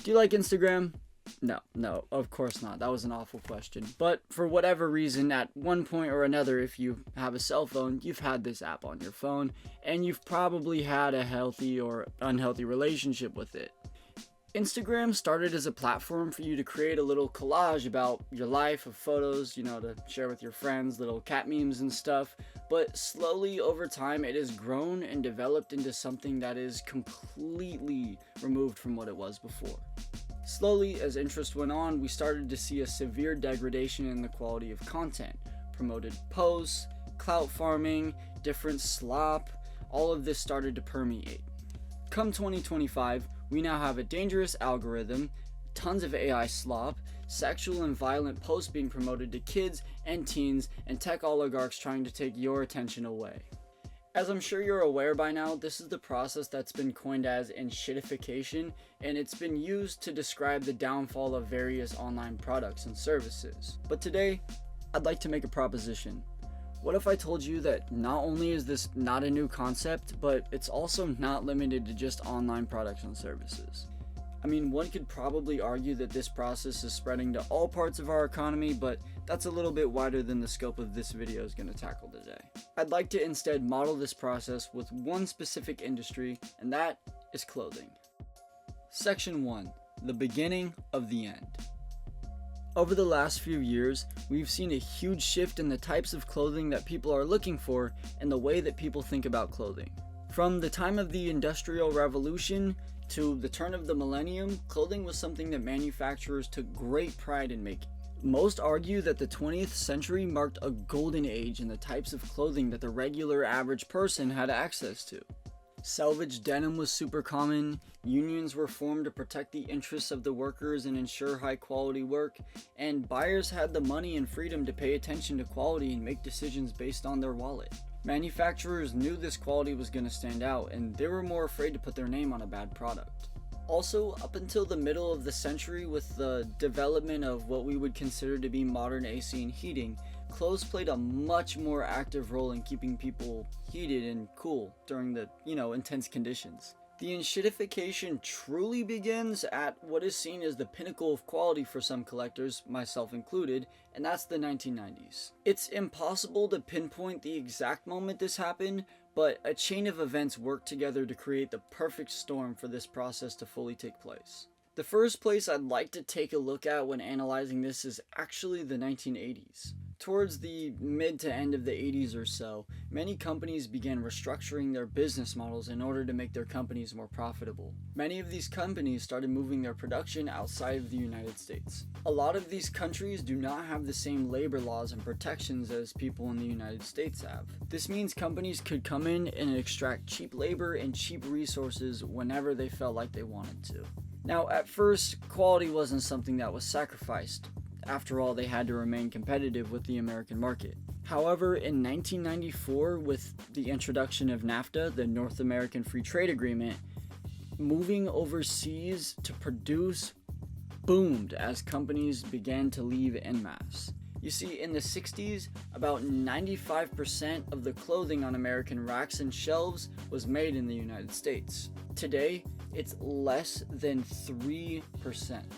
Do you like Instagram? No, of course not. That was an awful question. But for whatever reason, at one point or another, if you have a cell phone, you've had this app on your phone, and you've probably had a healthy or unhealthy relationship with it. Instagram started as a platform for you to create a little collage about your life of photos, to share with your friends, little cat memes and stuff. But slowly over time, it has grown and developed into something that is completely removed from what it was before. Slowly, as interest went on, we started to see a severe degradation in the quality of content. Promoted posts, clout farming, different slop, all of this started to permeate. Come 2025, we now have a dangerous algorithm, tons of AI slop, sexual and violent posts being promoted to kids and teens, and tech oligarchs trying to take your attention away. As I'm sure you're aware by now, this is the process that's been coined as enshittification, and it's been used to describe the downfall of various online products and services. But today, I'd like to make a proposition. What if I told you that not only is this not a new concept, but it's also not limited to just online products and services? I mean, one could probably argue that this process is spreading to all parts of our economy, but that's a little bit wider than the scope of this video is going to tackle today. I'd like to instead model this process with one specific industry, and that is clothing. Section 1. The beginning of the end. Over the last few years, we've seen a huge shift in the types of clothing that people are looking for and the way that people think about clothing. From the time of the Industrial Revolution to the turn of the millennium, clothing was something that manufacturers took great pride in making. Most argue that the 20th century marked a golden age in the types of clothing that the regular average person had access to. Selvage denim was super common, unions were formed to protect the interests of the workers and ensure high quality work, and buyers had the money and freedom to pay attention to quality and make decisions based on their wallet. Manufacturers knew this quality was going to stand out, and they were more afraid to put their name on a bad product. Also, up until the middle of the century, with the development of what we would consider to be modern AC and heating, clothes played a much more active role in keeping people heated and cool during the, intense conditions. The enshittification truly begins at what is seen as the pinnacle of quality for some collectors, myself included, and that's the 1990s. It's impossible to pinpoint the exact moment this happened, but a chain of events worked together to create the perfect storm for this process to fully take place. The first place I'd like to take a look at when analyzing this is actually the 1980s. Towards the mid to end of the 80s or so, many companies began restructuring their business models in order to make their companies more profitable. Many of these companies started moving their production outside of the United States. A lot of these countries do not have the same labor laws and protections as people in the United States have. This means companies could come in and extract cheap labor and cheap resources whenever they felt like they wanted to. Now, at first, quality wasn't something that was sacrificed. After all, they had to remain competitive with the American market. However, in 1994, with the introduction of NAFTA, the North American Free Trade Agreement, moving overseas to produce boomed as companies began to leave en masse. You see, in the 60s, about 95% of the clothing on American racks and shelves was made in the United States. Today, it's less than 3%.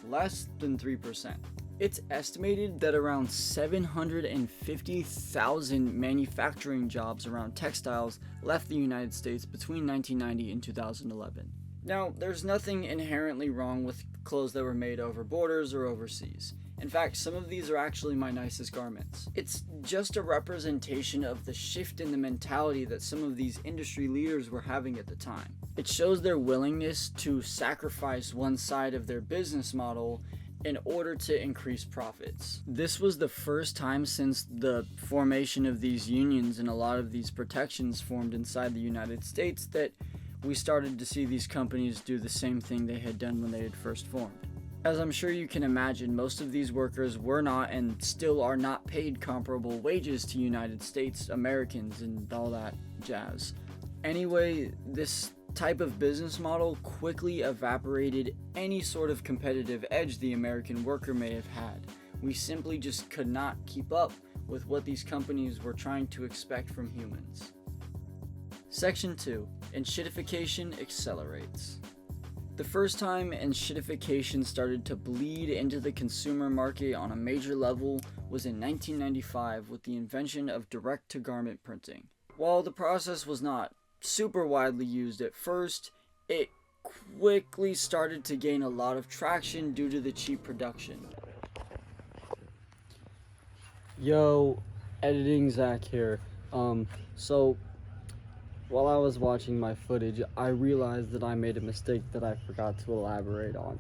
Less than 3%. It's estimated that around 750,000 manufacturing jobs around textiles left the United States between 1990 and 2011. Now, there's nothing inherently wrong with clothes that were made over borders or overseas. In fact, some of these are actually my nicest garments. It's just a representation of the shift in the mentality that some of these industry leaders were having at the time. It shows their willingness to sacrifice one side of their business model in order to increase profits. This was the first time since the formation of these unions and a lot of these protections formed inside the United States that we started to see these companies do the same thing they had done when they had first formed. As I'm sure you can imagine, most of these workers were not and still are not paid comparable wages to United States Americans and all that jazz. Anyway, this type of business model quickly evaporated any sort of competitive edge the American worker may have had. We simply just could not keep up with what these companies were trying to expect from humans. Section 2. Enshittification accelerates. The first time enshittification started to bleed into the consumer market on a major level was in 1995 with the invention of direct-to-garment printing. While the process was not super widely used at first, it quickly started to gain a lot of traction due to the cheap production. Yo, editing Zach here. So while I was watching my footage, I realized that I made a mistake that I forgot to elaborate on.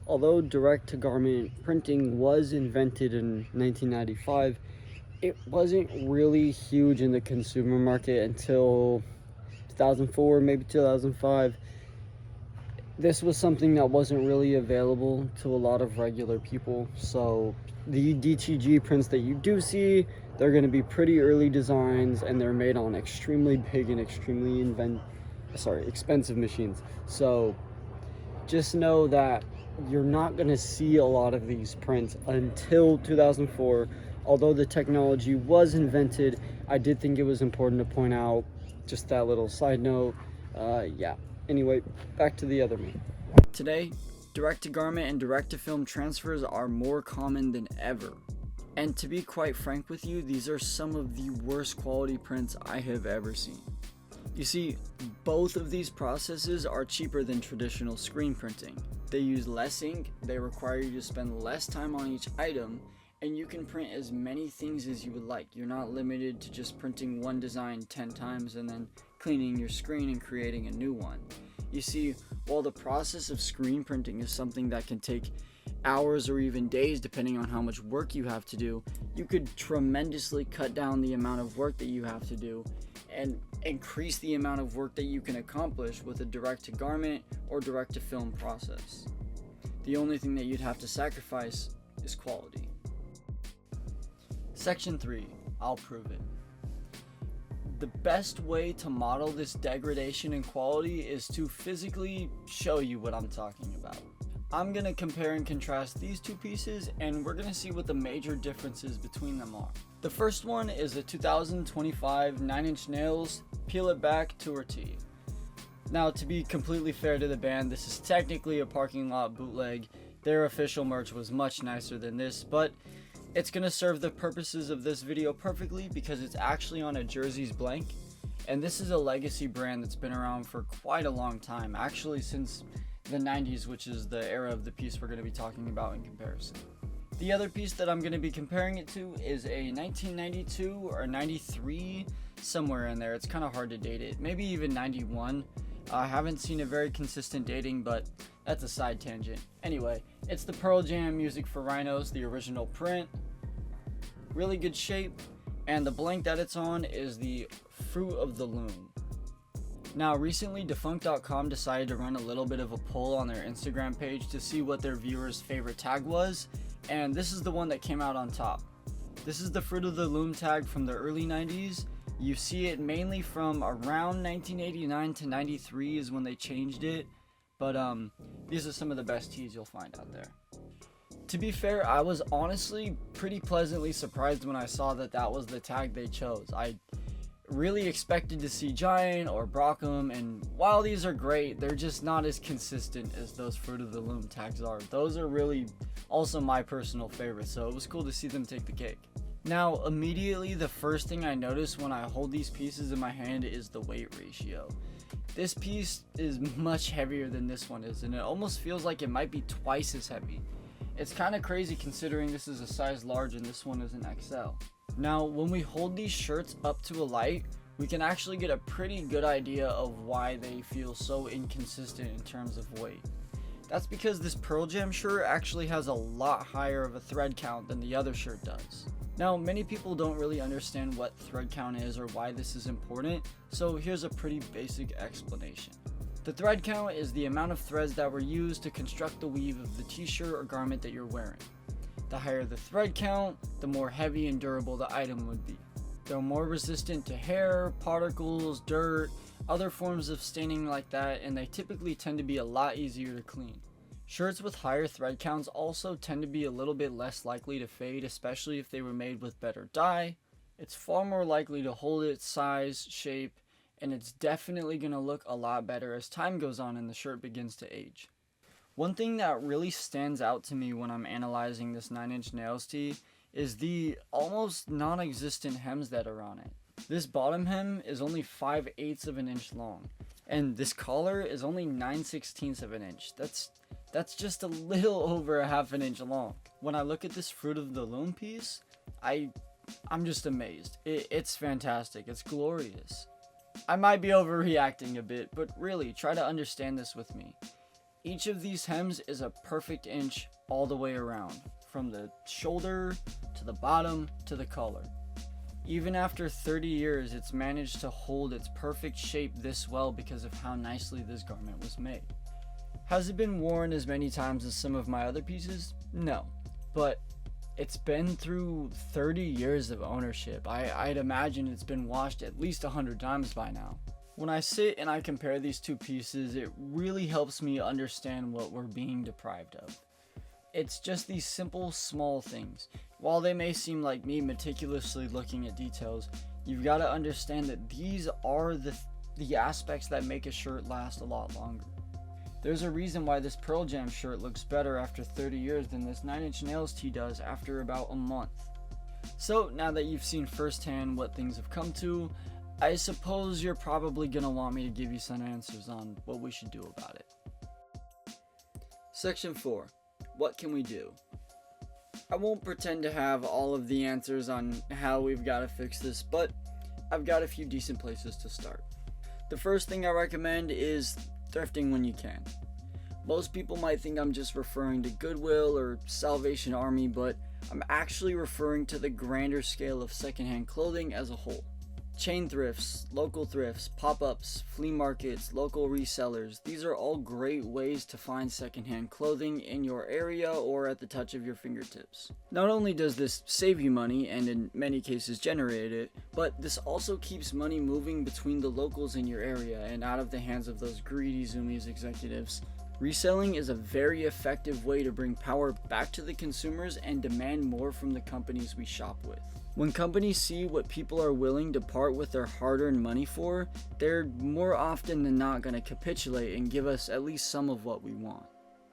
Although direct-to-garment printing was invented in 1995, it wasn't really huge in the consumer market until 2004, maybe 2005. This was something that wasn't really available to a lot of regular people, so the DTG prints that you do see, they're going to be pretty early designs, and they're made on extremely big and extremely expensive machines. So just know that you're not going to see a lot of these prints until 2004. Although the technology was invented, I did think it was important to point out just that little side note. Yeah. Anyway, back to the other me. Today, direct-to-garment and direct-to-film transfers are more common than ever. And to be quite frank with you, these are some of the worst quality prints I have ever seen. You see, both of these processes are cheaper than traditional screen printing. They use less ink, they require you to spend less time on each item, and you can print as many things as you would like. You're not limited to just printing one design 10 times and then cleaning your screen and creating a new one. You see, while the process of screen printing is something that can take hours or even days depending on how much work you have to do, you could tremendously cut down the amount of work that you have to do and increase the amount of work that you can accomplish with a direct-to-garment or direct-to-film process. The only thing that you'd have to sacrifice is quality. Section 3. I'll prove it. The best way to model this degradation in quality is to physically show you what I'm talking about. I'm going to compare and contrast these two pieces, and we're going to see what the major differences between them are. The first one is a 2025 Nine Inch Nails Peel It Back Tour Tee. Now, to be completely fair to the band, this is technically a parking lot bootleg. Their official merch was much nicer than this, but it's going to serve the purposes of this video perfectly because it's actually on a Jersey's blank, and this is a legacy brand that's been around for quite a long time, actually since the 90s, which is the era of the piece we're going to be talking about in comparison. The other piece that I'm going to be comparing it to is a 1992 or 93, somewhere in there. It's kind of hard to date it, maybe even 91. I haven't seen a very consistent dating, but that's a side tangent. Anyway, it's the Pearl Jam Music for Rhinos, the original print. Really good shape, and the blank that it's on is the Fruit of the Loom. Now, recently, Defunct.com decided to run a little bit of a poll on their Instagram page to see what their viewers' favorite tag was, and this is the one that came out on top. This is the Fruit of the Loom tag from the early 90s. You see it mainly from around 1989 to 93 is when they changed it, but these are some of the best tees you'll find out there. To be fair, I was honestly pretty pleasantly surprised when I saw that that was the tag they chose. I really expected to see Giant or Brockham, and while these are great, they're just not as consistent as those Fruit of the Loom tags are. Those are really also my personal favorite, so it was cool to see them take the cake. Now, immediately the first thing I notice when I hold these pieces in my hand is the weight ratio. This piece is much heavier than this one is, and it almost feels like it might be twice as heavy. It's kind of crazy considering this is a size large and this one is an XL. Now, when we hold these shirts up to a light, we can actually get a pretty good idea of why they feel so inconsistent in terms of weight. That's because this Pearl Jam shirt actually has a lot higher of a thread count than the other shirt does. Now, many people don't really understand what thread count is or why this is important, so here's a pretty basic explanation. The thread count is the amount of threads that were used to construct the weave of the t-shirt or garment that you're wearing. The higher the thread count, the more heavy and durable the item would be. They're more resistant to hair, particles, dirt, other forms of staining like that, and they typically tend to be a lot easier to clean. Shirts with higher thread counts also tend to be a little bit less likely to fade, especially if they were made with better dye. It's far more likely to hold its size, shape, and it's definitely going to look a lot better as time goes on and the shirt begins to age. One thing that really stands out to me when I'm analyzing this 9-inch nails tee is the almost non-existent hems that are on it. This bottom hem is only 5/8 of an inch long, and this collar is only 9/16 of an inch. That's just a little over a half an inch long. When I look at this fruit of the loom piece, I'm just amazed. It's fantastic. It's glorious. I might be overreacting a bit, but really, try to understand this with me. Each of these hems is a perfect inch all the way around, from the shoulder to the bottom to the collar. Even after 30 years, it's managed to hold its perfect shape this well because of how nicely this garment was made. Has it been worn as many times as some of my other pieces? No, but it's been through 30 years of ownership. I'd imagine it's been washed at least 100 times by now. When I sit and I compare these two pieces, it really helps me understand what we're being deprived of. It's just these simple, small things. While they may seem like me meticulously looking at details, you've got to understand that these are the aspects that make a shirt last a lot longer. There's a reason why this Pearl Jam shirt looks better after 30 years than this 9-inch nails tee does after about a month. So now that you've seen firsthand what things have come to, I suppose you're probably going to want me to give you some answers on what we should do about it. Section 4. What can we do? I won't pretend to have all of the answers on how we've got to fix this, but I've got a few decent places to start. The first thing I recommend is thrifting when you can. Most people might think I'm just referring to Goodwill or Salvation Army, but I'm actually referring to the grander scale of secondhand clothing as a whole. Chain thrifts, local thrifts, pop-ups, flea markets, local resellers, these are all great ways to find secondhand clothing in your area or at the touch of your fingertips. Not only does this save you money, and in many cases generate it, but this also keeps money moving between the locals in your area and out of the hands of those greedy Zoomies executives. Reselling is a very effective way to bring power back to the consumers and demand more from the companies we shop with. When companies see what people are willing to part with their hard-earned money for, they're more often than not going to capitulate and give us at least some of what we want.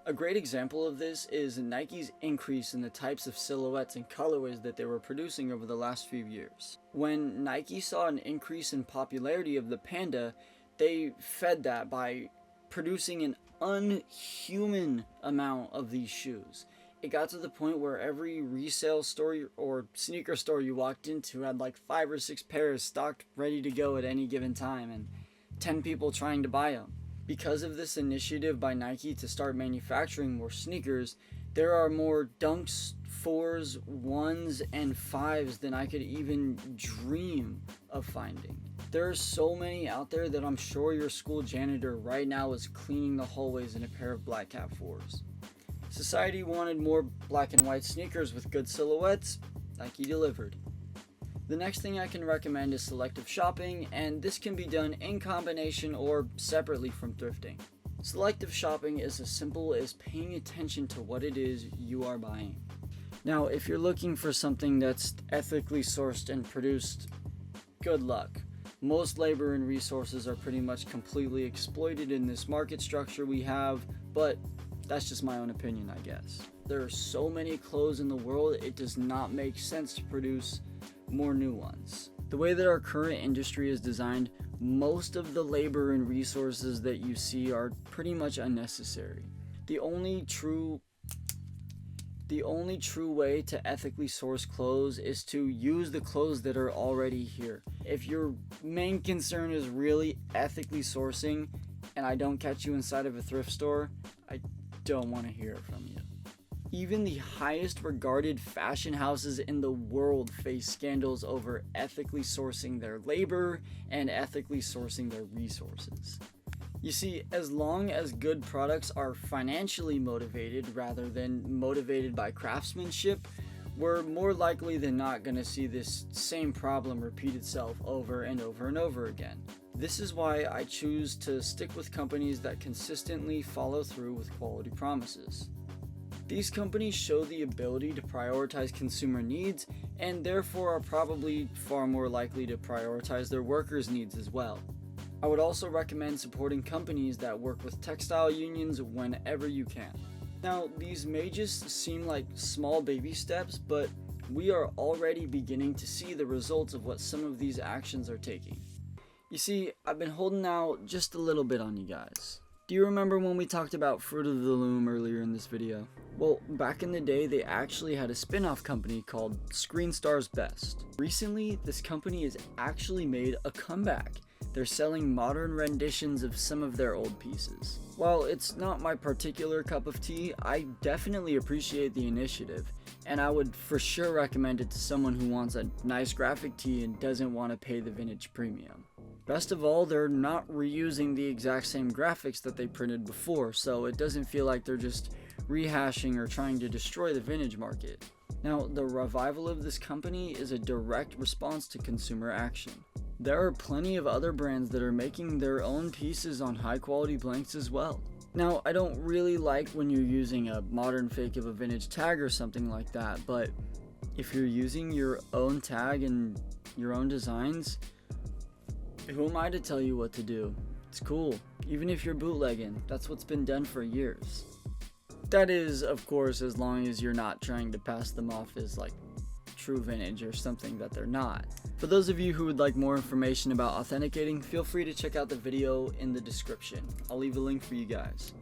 A great example of this is Nike's increase in the types of silhouettes and colorways that they were producing over the last few years. When Nike saw an increase in popularity of the Panda, they fed that by producing an unhuman amount of these shoes. It got to the point where every resale store or sneaker store you walked into had like 5 or 6 pairs stocked ready to go at any given time and 10 people trying to buy them. Because of this initiative by Nike to start manufacturing more sneakers, there are more Dunks, 4s, 1s, and 5s than I could even dream of finding. There are so many out there that I'm sure your school janitor right now is cleaning the hallways in a pair of Black Cat 4s. Society wanted more black and white sneakers with good silhouettes. Nike delivered. The next thing I can recommend is selective shopping, and this can be done in combination or separately from thrifting. Selective shopping is as simple as paying attention to what it is you are buying. Now, if you're looking for something that's ethically sourced and produced, good luck. Most labor and resources are pretty much completely exploited in this market structure we have, but that's just my own opinion, I guess. There are so many clothes in the world, it does not make sense to produce more new ones. The way that our current industry is designed, most of the labor and resources that you see are pretty much unnecessary. The only true way to ethically source clothes is to use the clothes that are already here. If your main concern is really ethically sourcing, and I don't catch you inside of a thrift store, I don't want to hear it from you. Even the highest regarded fashion houses in the world face scandals over ethically sourcing their labor and ethically sourcing their resources. You see, as long as good products are financially motivated rather than motivated by craftsmanship, we're more likely than not going to see this same problem repeat itself over and over and over again. This is why I choose to stick with companies that consistently follow through with quality promises. These companies show the ability to prioritize consumer needs and therefore are probably far more likely to prioritize their workers' needs as well. I would also recommend supporting companies that work with textile unions whenever you can. Now, these may just seem like small baby steps, but we are already beginning to see the results of what some of these actions are taking. You see, I've been holding out just a little bit on you guys. Do you remember when we talked about Fruit of the Loom earlier in this video? Well, back in the day, they actually had a spin-off company called Screen Stars Best. Recently, this company has actually made a comeback. They're selling modern renditions of some of their old pieces. While it's not my particular cup of tea, I definitely appreciate the initiative, and I would for sure recommend it to someone who wants a nice graphic tee and doesn't want to pay the vintage premium. Best of all, they're not reusing the exact same graphics that they printed before, so it doesn't feel like they're just rehashing or trying to destroy the vintage market. Now, the revival of this company is a direct response to consumer action. There are plenty of other brands that are making their own pieces on high quality blanks as well. Now, I don't really like when you're using a modern fake of a vintage tag or something like that, but if you're using your own tag and your own designs, who am I to tell you what to do? It's cool. Even if you're bootlegging, that's what's been done for years. That is, of course, as long as you're not trying to pass them off as like true vintage or something that they're not. For those of you who would like more information about authenticating, feel free to check out the video in the description. I'll leave a link for you guys.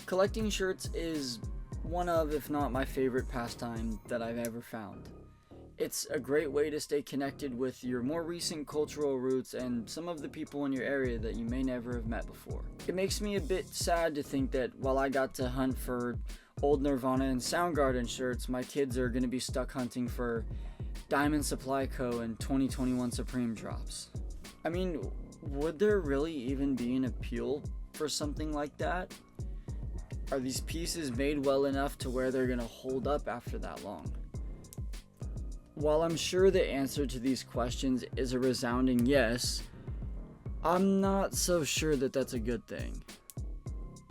Collecting shirts is one of, if not my favorite pastime that I've ever found. It's a great way to stay connected with your more recent cultural roots and some of the people in your area that you may never have met before. It makes me a bit sad to think that while I got to hunt for old Nirvana and Soundgarden shirts, my kids are going to be stuck hunting for Diamond Supply Co. and 2021 Supreme drops. I mean, would there really even be an appeal for something like that? Are these pieces made well enough to where they're going to hold up after that long? While I'm sure the answer to these questions is a resounding yes, I'm not so sure that that's a good thing.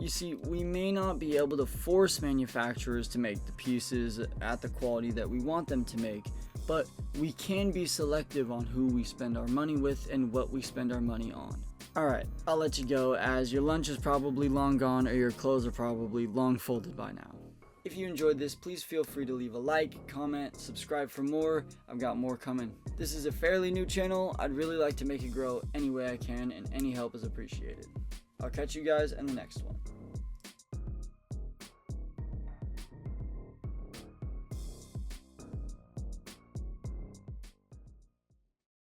You see, we may not be able to force manufacturers to make the pieces at the quality that we want them to make, but we can be selective on who we spend our money with and what we spend our money on. Alright, I'll let you go as your lunch is probably long gone or your clothes are probably long folded by now. If you enjoyed this, please feel free to leave a like, comment, subscribe for more. I've got more coming. This is a fairly new channel. I'd really like to make it grow any way I can, and any help is appreciated. I'll catch you guys in the next one.